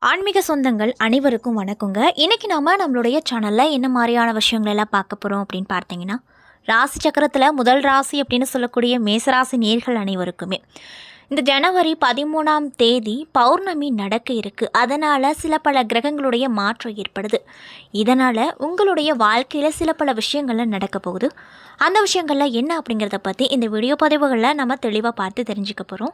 ஆன்மீக சொந்தங்கள் அனைவருக்கும் வணக்கங்க. இன்னைக்கு நாம நம்மளுடைய சேனல்ல என்ன மாதிரியான விஷயங்கள் எல்லாம் பார்க்க போறோம் அப்படின்னு பார்த்தீங்கன்னா, ராசி சக்கரத்துல முதல் ராசி அப்படின்னு சொல்லக்கூடிய மேசராசி நேர்கள் அனைவருக்குமே இந்த ஜனவரி 13ஆம் தேதி பௌர்ணமி நடக்க இருக்கு. அதனால சில பல கிரகங்களுடைய மாற்றம் ஏற்படுது. இதனால உங்களுடைய வாழ்க்கையில சில பல விஷயங்கள்ல நடக்க போகுது. அந்த விஷயங்கள்ல என்ன அப்படிங்கிறத பற்றி இந்த வீடியோ பதிவுகளில் நம்ம தெளிவாக பார்த்து தெரிஞ்சுக்க போகிறோம்.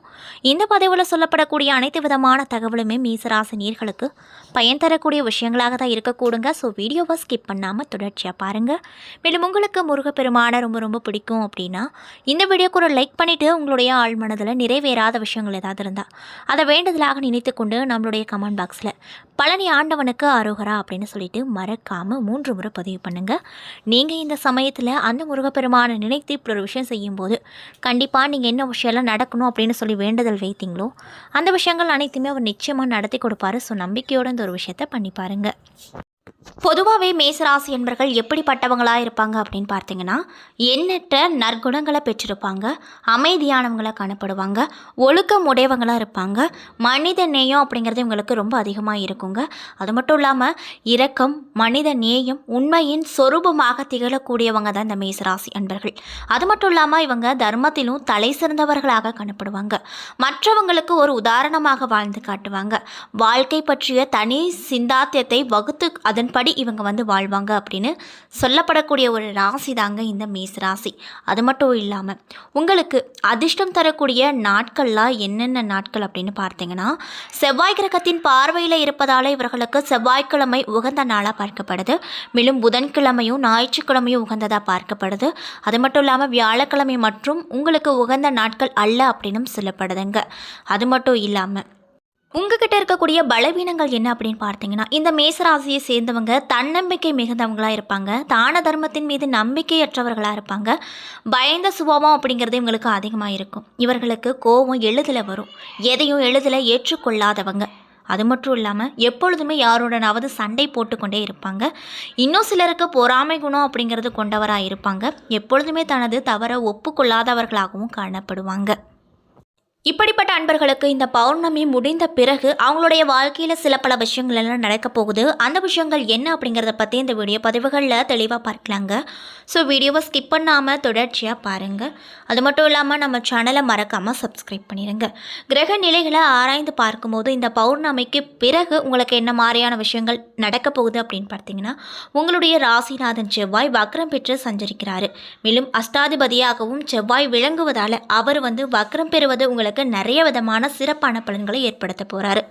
இந்த பதிவில் சொல்லப்படக்கூடிய அனைத்து விதமான தகவலுமே மீசராசி நேயர்களுக்கு பயன் தரக்கூடிய விஷயங்களாக தான் இருக்கக்கூடுங்க. ஸோ வீடியோவை ஸ்கிப் பண்ணாமல் தொடர்ச்சியாக பாருங்கள். மேலும் உங்களுக்கு முருகப்பெருமானை ரொம்ப ரொம்ப பிடிக்கும் அப்படின்னா இந்த வீடியோக்கு ஒரு லைக் பண்ணிவிட்டு உங்களுடைய ஆழ் மனதில் நிறைவேறாத விஷயங்கள் ஏதாவது இருந்தால் அதை வேண்டுதலாக நினைத்து கொண்டு நம்மளுடைய கமெண்ட் பாக்ஸில் பழனி ஆண்டவனுக்கு அரோகரா அப்படின்னு சொல்லிட்டு மறக்காமல் 3 முறை பதிவு பண்ணுங்கள். நீங்கள் இந்த சமயத்தில் அந்த முருகப்பெருமானை நினைத்து இப்படி ஒரு விஷயம் செய்யும்போது கண்டிப்பாக நீங்கள் என்ன விஷயம்லாம் நடக்கணும் அப்படின்னு சொல்லி வேண்டுதல் வைத்தீங்களோ அந்த விஷயங்கள் அனைத்துமே அவர் நிச்சயமாக நடத்தி கொடுப்பாரு. ஸோ நம்பிக்கையோடு இந்த ஒரு விஷயத்தை பண்ணி பாருங்கள். பொதுவாகவே மேசராசி என்பர்கள் எப்படிப்பட்டவங்களாக இருப்பாங்க அப்படின்னு பார்த்தீங்கன்னா, எண்ணற்ற நற்குணங்களை பெற்றிருப்பாங்க, அமைதியானவங்களாக காணப்படுவாங்க, ஒழுக்கம் உடையவங்களாக இருப்பாங்க, மனித நேயம் அப்படிங்கிறது இவங்களுக்கு ரொம்ப அதிகமாக இருக்குங்க. அது மட்டும் இல்லாமல் இரக்கம், மனித நேயம், உண்மையின் சொரூபமாக திகழக்கூடியவங்க தான் இந்த மேசராசி அன்பர்கள். அது மட்டும் இல்லாமல் இவங்க தர்மத்திலும் தலை சிறந்தவர்களாக காணப்படுவாங்க. மற்றவங்களுக்கு ஒரு உதாரணமாக வாழ்ந்து காட்டுவாங்க. வாழ்க்கை பற்றிய தனி சிந்தாத்தியத்தை வகுத்து அதன்படி இவங்க வாழ்வாங்க அப்படின்னு சொல்லப்படக்கூடிய ஒரு ராசி தாங்க இந்த மேச ராசி. அது மட்டும் இல்லாமல் உங்களுக்கு அதிர்ஷ்டம் தரக்கூடிய நாட்கள்லாம் என்னென்ன நாட்கள் அப்படின்னு பார்த்தீங்கன்னா, செவ்வாய் கிரகத்தின் பார்வையில் இருப்பதால் இவர்களுக்கு செவ்வாய்க்கிழமை உகந்த நாளாக பார்க்கப்படுது. மேலும் புதன்கிழமையும் ஞாயிற்றுக்கிழமையும் உகந்ததாக பார்க்கப்படுது. அது மட்டும் இல்லாமல் வியாழக்கிழமை மற்றும் உங்களுக்கு உகந்த நாட்கள் அல்ல அப்படின்னு சொல்லப்படுதுங்க. அது மட்டும் இல்லாமல் உங்ககிட்ட இருக்கக்கூடிய பலவீனங்கள் என்ன அப்படின்னு பார்த்தீங்கன்னா, இந்த மேசராசியை சேர்ந்தவங்க தன்னம்பிக்கை மிகுந்தவங்களாக இருப்பாங்க, தான தர்மத்தின் மீது நம்பிக்கையற்றவர்களாக இருப்பாங்க, பயந்த சுபாவம் அப்படிங்கிறது இவங்களுக்கு அதிகமாக இருக்கும். இவர்களுக்கு கோபம் எளிதில் வரும், எதையும் எளிதில் ஏற்றுக்கொள்ளாதவங்க. அது மட்டும் இல்லாமல் எப்பொழுதுமே யாருடனாவது சண்டை போட்டுக்கொண்டே இருப்பாங்க. இன்னும் சிலருக்கு பொறாமை குணம் அப்படிங்கிறது கொண்டவராக இருப்பாங்க. எப்பொழுதுமே தனது தவறை ஒப்புக்கொள்ளாதவர்களாகவும் காணப்படுவாங்க. இப்படிப்பட்ட அன்பர்களுக்கு இந்த பௌர்ணமி முடிந்த பிறகு அவங்களுடைய வாழ்க்கையில் சில பல விஷயங்கள் எல்லாம் நடக்க போகுது. அந்த விஷயங்கள் என்ன அப்படிங்கிறத பற்றி இந்த வீடியோ பதிவுகளில் தெளிவாக பார்க்கலாங்க. ஸோ வீடியோவை ஸ்கிப் பண்ணாமல் தொடர்ச்சியாக பாருங்கள். அது மட்டும் இல்லாமல் நம்ம சேனலை மறக்காமல் சப்ஸ்கிரைப் பண்ணிடுங்க. கிரக நிலைகளை ஆராய்ந்து பார்க்கும்போது இந்த பௌர்ணமிக்கு பிறகு உங்களுக்கு என்ன மாதிரியான விஷயங்கள் நடக்க போகுது அப்படின்னு பார்த்தீங்கன்னா, உங்களுடைய ராசிநாதன் செவ்வாய் வக்ரம் பெற்று சஞ்சரிக்கிறாரு. மேலும் அஷ்டாதிபதியாகவும் செவ்வாய் விளங்குவதால் அவர் வக்ரம் பெறுவது உங்களுக்கு நிறைய விதமான சிறப்பான பலன்களை ஏற்படுத்த போறாரு.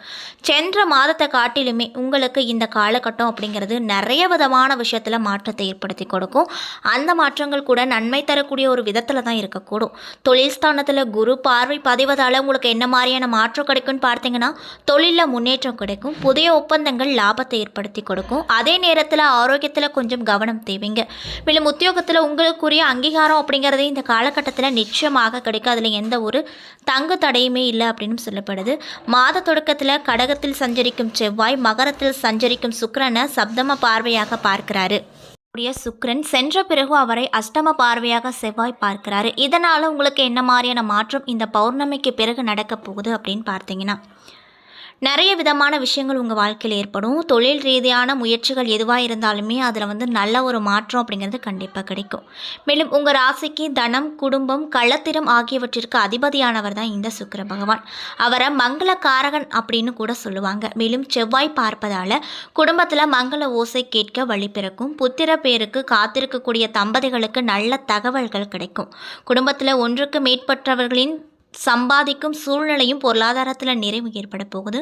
சென்ற மாதத்தை காட்டிலுமே உங்களுக்கு இந்த காலகட்டம் அப்படிங்கிறது நிறைய விதமான விஷயத்துல மாற்றத்தை ஏற்படுத்தி கொடுக்கும். அந்த மாற்றங்கள் கூட நன்மை தரக்கூடிய ஒரு விதத்துல தான் இருக்கக்கூடும். தொழில் ஸ்தானத்துல குரு பார்வை பதிவதால உங்களுக்கு என்ன மாதிரியான மாற்றம் கிடைக்கும்னு பார்த்தீங்கன்னா, தொழிலில் முன்னேற்றம் கிடைக்கும், புதிய ஒப்பந்தங்கள் லாபத்தை ஏற்படுத்தி கொடுக்கும். அதே நேரத்தில் ஆரோக்கியத்தில் கொஞ்சம் கவனம் தேவைங்க. மேலும் உத்தியோகத்தில் உங்களுக்குரிய அங்கீகாரம் அப்படிங்கிறது இந்த காலகட்டத்தில் நிச்சயமாக கிடைக்கும். அதில் எந்த ஒரு தங்கு தடையுமே இல்லை அப்படின்னு சொல்லப்படுது. மாத தொடக்கத்தில் கடகத்தில் சஞ்சரிக்கும் செவ்வாய் மகரத்தில் சஞ்சரிக்கும் சுக்கிரனை சப்தம பார்வையாக பார்க்கிறாரு. சுக்கிரன் சென்ற பிறகு அவரை அஷ்டம பார்வையாக செவ்வாய் பார்க்கிறாரு. இதனால் உங்களுக்கு என்ன மாதிரியான மாற்றம் இந்த பௌர்ணமிக்கு பிறகு நடக்க போகுது அப்படின்னு பார்த்தீங்கன்னா, நிறைய விதமான விஷயங்கள் உங்கள் வாழ்க்கையில் ஏற்படும். தொழில் ரீதியான முயற்சிகள் எதுவாக இருந்தாலுமே அதில் நல்ல ஒரு மாற்றம் அப்படிங்கிறது கண்டிப்பாக கிடைக்கும். மேலும் உங்கள் ராசிக்கு தனம், குடும்பம், களத்திரம் ஆகியவற்றிற்கு அதிபதியானவர் தான் இந்த சுக்கிர பகவான். அவரை மங்களகாரகன் அப்படின்னு கூட சொல்லுவாங்க. மேலும் செவ்வாய் பார்ப்பதால் குடும்பத்தில் மங்கள ஓசை கேட்க வழி பிறக்கும். புத்திர பேருக்கு காத்திருக்கக்கூடிய தம்பதிகளுக்கு நல்ல தகவல்கள் கிடைக்கும். குடும்பத்தில் ஒன்றுக்கு மேற்பட்டவர்களின் சம்பாதிக்கும் சூழ்நிலையும் பொருளாதாரத்தில் நிறைவு ஏற்பட போகுது.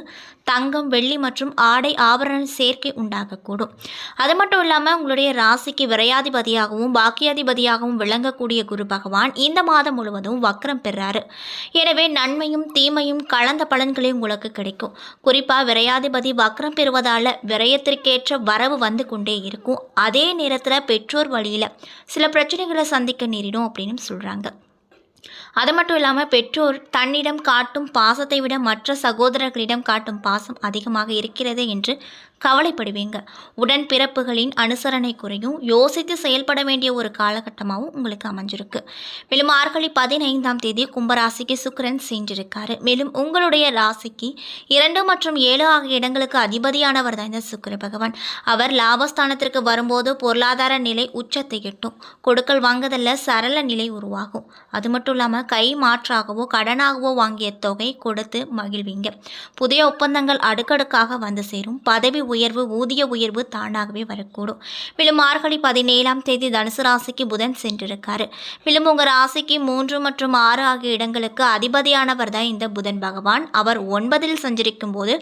தங்கம், வெள்ளி மற்றும் ஆடை ஆபரண சேர்க்கை உண்டாகக்கூடும். அது மட்டும் இல்லாமல் உங்களுடைய ராசிக்கு விரையாதிபதியாகவும் பாக்கியாதிபதியாகவும் விளங்கக்கூடிய குரு பகவான் இந்த மாதம் முழுவதும் வக்ரம் பெறாரு. எனவே நன்மையும் தீமையும் கலந்த பலன்களே உங்களுக்கு கிடைக்கும். குறிப்பாக விரையாதிபதி வக்ரம் பெறுவதால் விரயத்திற்கேற்ற வரவு வந்து கொண்டே இருக்கும். அதே நேரத்தில் பெற்றோர் வழியில் சில பிரச்சனைகளை சந்திக்க நேரிடும் அப்படின்னு சொல்கிறாங்க. அது மட்டும் இல்லாமல் பெற்றோர் தன்னிடம் காட்டும் பாசத்தை விட மற்ற சகோதரர்களிடம் காட்டும் பாசம் அதிகமாக இருக்கிறது என்று கவலைப்படுவீங்க. உடன்பிறப்புகளின் அனுசரணை குறையும், யோசித்து செயல்பட வேண்டிய ஒரு காலகட்டமாகவும் உங்களுக்கு அமைஞ்சிருக்கு. மேலும் மார்கழி 15ஆம் தேதி கும்பராசிக்கு சுக்கிரன் சென்றிருக்காரு. மேலும் உங்களுடைய ராசிக்கு 2 மற்றும் 7 ஆகிய இடங்களுக்கு அதிபதியானவர் தான் இந்த சுக்கிர பகவான். அவர் லாபஸ்தானத்திற்கு வரும்போது பொருளாதார நிலை உச்சத்தை எட்டும், கொடுக்கல் வாங்குதல்ல சரள நிலை உருவாகும். அது மட்டும் இல்லாமல் கை மாற்றாகவோ கடனாகவோ வாங்கிய தொகை கொடுத்து மகிழ்வீங்க. புதிய ஒப்பந்தங்கள் அடுக்கடுக்காக வந்து சேரும். பதவி உயர்வு, ஊதிய உயர்வு தானாகவே வரக்கூடும். மேலும் மார்கழி 17ஆம் தேதி தனுசு ராசிக்கு புதன் சென்றிருக்காரு. மேலும் உங்கள் ராசிக்கு 3 மற்றும் 6 ஆகிய இடங்களுக்கு அதிபதியானவர் தான் இந்த புதன் பகவான். அவர் 9இல் சஞ்சரிக்கும் போது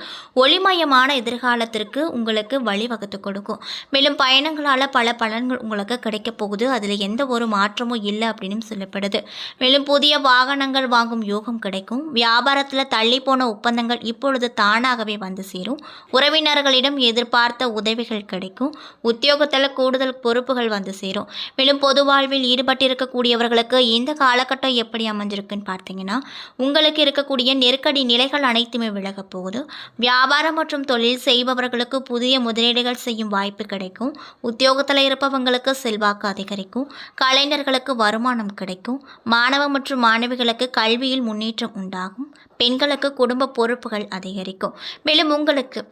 ஒளிமயமான எதிர்காலத்திற்கு உங்களுக்கு வழிவகுத்து கொடுக்கும். மேலும் பயணங்களால் பல பலன்கள் உங்களுக்கு கிடைக்க போகுது. அதில் எந்த ஒரு மாற்றமும் இல்லை அப்படின்னு சொல்லப்படுது. மேலும் புதிய வாகனங்கள் வாங்கும் யோகம் கிடைக்கும். வியாபாரத்தில் தள்ளி போன ஒப்பந்தங்கள் இப்பொழுது தானாகவே வந்து சேரும். உறவினர்களிடம் எதிர்பார்த்த உதவிகள் கிடைக்கும். உத்தியோகத்தில் கூடுதல் பொறுப்புகள் வந்து சேரும். மேலும் பொது வாழ்வில் ஈடுபட்டிருக்கக்கூடியவர்களுக்கு இந்த காலகட்டம் எப்படி அமைஞ்சிருக்குன்னு பார்த்தீங்கன்னா, உங்களுக்கு இருக்கக்கூடிய நெருக்கடி நிலைகள் அனைத்துமே விலகப் போகுது. வியாபாரம் மற்றும் தொழில் செய்பவர்களுக்கு புதிய முதலீடுகள் செய்யும் வாய்ப்பு கிடைக்கும். உத்தியோகத்தில் இருப்பவங்களுக்கு செல்வாக்கு அதிகரிக்கும். கலைஞர்களுக்கு வருமானம் கிடைக்கும். மாணவ மற்றும் மாணவிகளுக்கு கல்வியில் முன்னேற்றம் உண்டாகும். பெண்களுக்கு குடும்ப பொறுப்புகள் அதிகரிக்கும். மேலும் உங்களுக்கு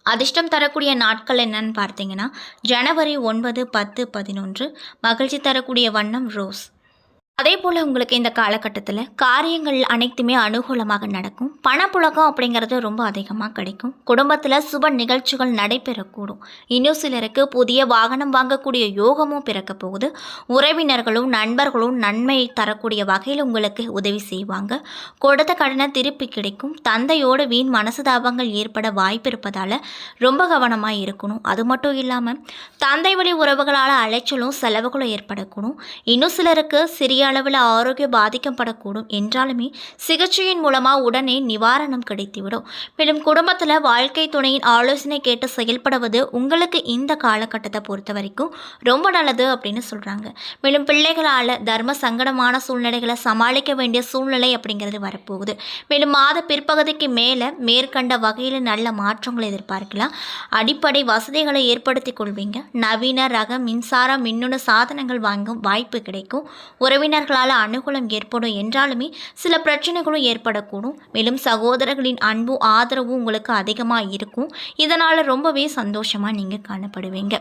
அதிர்ஷ்டம் தரக்கூடிய நாட்கள் என்னன்னு பார்த்தீங்கன்னா, ஜனவரி 9, 10, 11. மகிழ்ச்சி தரக்கூடிய வண்ணம் ரோஸ். அதே போல் உங்களுக்கு இந்த காலகட்டத்தில் காரியங்கள் அனைத்துமே அனுகூலமாக நடக்கும். பணப்புழக்கம் அப்படிங்கிறது ரொம்ப அதிகமாக கிடைக்கும். குடும்பத்தில் சுப நிகழ்ச்சிகள் நடைபெறக்கூடும். இன்னும் சிலருக்கு புதிய வாகனம் வாங்கக்கூடிய யோகமும் பிறக்க போகுது. உறவினர்களும் நண்பர்களும் நன்மையை தரக்கூடிய வகையில் உங்களுக்கு உதவி செய்வாங்க. கொடுத்த கடனை திருப்பி கிடைக்கும். தந்தையோடு வீண் மனசுதாபங்கள் ஏற்பட வாய்ப்பு இருப்பதால் ரொம்ப கவனமாக இருக்கணும். அது மட்டும் இல்லாமல் தந்தை வழி உறவுகளால் அலைச்சலும் செலவுகளும் ஏற்படக்கூடும். இன்னும் சிலருக்கு சிறிய அளவில் ஆரோக்கியம் பாதிக்கப்படக்கூடும். என்றாலுமே சிகிச்சையின் மூலமாக உடனே நிவாரணம் கிடைத்துவிடும். மேலும் குடும்பத்தில் வாழ்க்கை துணையின் ஆலோசனை கேட்டு செயல்படுவது உங்களுக்கு இந்த காலகட்டத்தை பொறுத்த வரைக்கும் ரொம்ப நல்லது அப்படின்னு சொல்கிறாங்க. மேலும் பிள்ளைகளால் தர்ம சங்கடமான சூழ்நிலைகளை சமாளிக்க வேண்டிய சூழ்நிலை அப்படிங்கிறது வரப்போகுது. மேலும் மாத பிற்பகுதிக்கு மேலே மேற்கண்ட வகையில் நல்ல மாற்றங்களை எதிர்பார்க்கலாம். அடிப்படை வசதிகளை ஏற்படுத்தி கொள்வீங்க. நவீன ரக மின்சார மின்னணு சாதனங்கள் வாங்கும் வாய்ப்பு கிடைக்கும். உறவினர்களால் அனுகூலம் ஏற்படும். என்றாலுமே சில பிரச்சனைகளும் ஏற்படக்கூடும். மேலும் சகோதரர்களின் அன்பும் ஆதரவும் உங்களுக்கு அதிகமாக இருக்கும். இதனால் ரொம்பவே சந்தோஷமாக நீங்கள் காணப்படுவீங்க.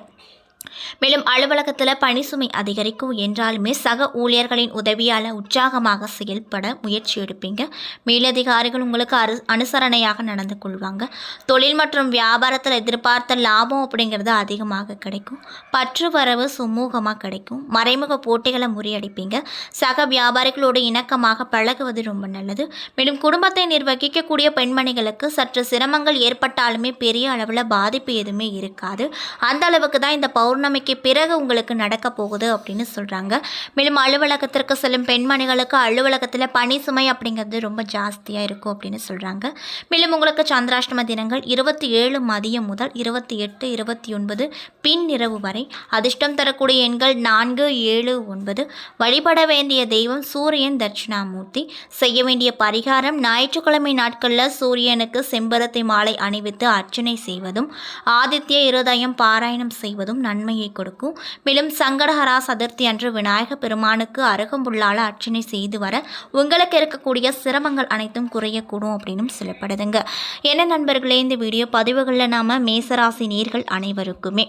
மேலும் அலுவலகத்தில் பணி சுமை அதிகரிக்கும். என்றாலுமே சக ஊழியர்களின் உதவியால் உற்சாகமாக செயல்பட முயற்சி எடுப்பீங்க. மேலதிகாரிகள் உங்களுக்கு அனுசரணையாக நடந்து கொள்வாங்க. தொழில் மற்றும் வியாபாரத்தில் எதிர்பார்த்த லாபம் அப்படிங்கிறது அதிகமாக கிடைக்கும். பற்று வரவு சுமூகமாக கிடைக்கும். மறைமுக போட்டிகளை முறியடிப்பீங்க. சக வியாபாரிகளோடு இணக்கமாக பழகுவது ரொம்ப நல்லது. மேலும் குடும்பத்தை நிர்வகிக்கக்கூடிய பெண்மணிகளுக்கு சற்று சிரமங்கள் ஏற்பட்டாலுமே பெரிய அளவில் பாதிப்பு எதுவுமே இருக்காது. அந்த அளவுக்கு தான் இந்த பௌர்ணமிக்கு பிறகு உங்களுக்கு நடக்க போகுது அப்படின்னு சொல்கிறாங்க. மேலும் அலுவலகத்திற்கு செல்லும் பெண்மணிகளுக்கு அலுவலகத்தில் பணி சுமை அப்படிங்கிறது ரொம்ப ஜாஸ்தியாக இருக்கும் அப்படின்னு சொல்கிறாங்க. மேலும் உங்களுக்கு சந்திராஷ்டம தினங்கள் 27 மதியம் முதல் 28, 29 பின்னிரவு வரை. அதிர்ஷ்டம் தரக்கூடிய எண்கள் 4, 7, 9. வழிபட வேண்டிய தெய்வம் சூரியன் தட்சிணாமூர்த்தி. செய்ய வேண்டிய பரிகாரம் ஞாயிற்றுக்கிழமை நாட்களில் சூரியனுக்கு செம்பருத்தி மாலை அணிவித்து அர்ச்சனை செய்வதும் ஆதித்ய இருதயம் பாராயணம் செய்வதும் நன்மையை கொடுக்கும். மேலும் சங்கடஹரா சதுர்த்தி அன்று விநாயக பெருமானுக்கு அருகம்புல்லால் அர்ச்சனை செய்து வர உங்களுக்கு இருக்கக்கூடிய சிரமங்கள் அனைத்தும் குறையக்கூடும் அப்படின்னு சொல்லப்படுதுங்க. என்ன நண்பர்களே, இந்த வீடியோ பதிவுகளில் நாம் மேசராசி நேயர்கள் அனைவருக்குமே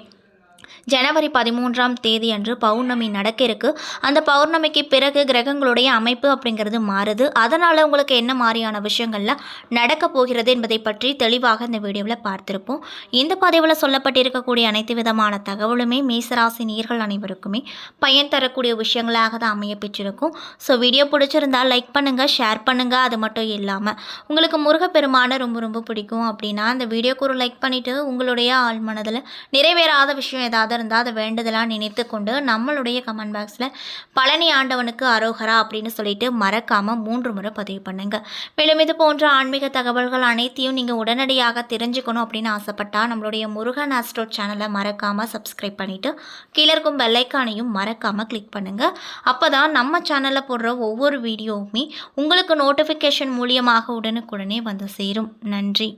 ஜனவரி 13ஆம் தேதி அன்று பௌர்ணமி நடக்க இருக்கு. அந்த பௌர்ணமிக்கு பிறகு கிரகங்களுடைய அமைப்பு அப்படிங்கிறது மாறுது. அதனால் உங்களுக்கு என்ன மாதிரியான விஷயங்கள்லாம் நடக்க போகிறது என்பதை பற்றி தெளிவாக இந்த வீடியோவில் பார்த்துருப்போம். இந்த பதிவில் சொல்லப்பட்டிருக்கக்கூடிய அனைத்து விதமான தகவலுமே மேசராசி நேயர்கள் அனைவருக்குமே பயன் தரக்கூடிய விஷயங்களாக தான் அமைய பெற்றிருக்கும். ஸோ வீடியோ பிடிச்சிருந்தால் லைக் பண்ணுங்கள், ஷேர் பண்ணுங்கள். அது மட்டும் இல்லாமல் உங்களுக்கு முருகப்பெருமானை ரொம்ப ரொம்ப பிடிக்கும் அப்படின்னா அந்த வீடியோக்கு ஒரு லைக் பண்ணிவிட்டு உங்களுடைய ஆள் மனதில் நிறைவேறாத விஷயம் ஏதாவது இருந்தால் அதை வேண்டுதலாக நினைத்து கொண்டு நம்மளுடைய கமெண்ட் பாக்ஸில் பழனி ஆண்டவனுக்கு அரோகரா அப்படின்னு சொல்லிட்டு மறக்காமல் 3 முறை பதிவு பண்ணுங்க. மேலும் இது போன்ற ஆன்மீக தகவல்கள் அனைத்தையும் நீங்கள் உடனடியாக தெரிஞ்சுக்கணும் அப்படின்னு ஆசைப்பட்டால் நம்மளுடைய முருகன் ஆஸ்ட்ரோ சேனலை மறக்காமல் சப்ஸ்கிரைப் பண்ணிவிட்டு கீழே இருக்கும் பெல்லைக்கானையும் மறக்காமல் கிளிக் பண்ணுங்கள். அப்போ தான் நம்ம சேனலில் போடுற ஒவ்வொரு வீடியோவுமே உங்களுக்கு நோட்டிஃபிகேஷன் மூலியமாக உடனுக்குடனே வந்து சேரும். நன்றி.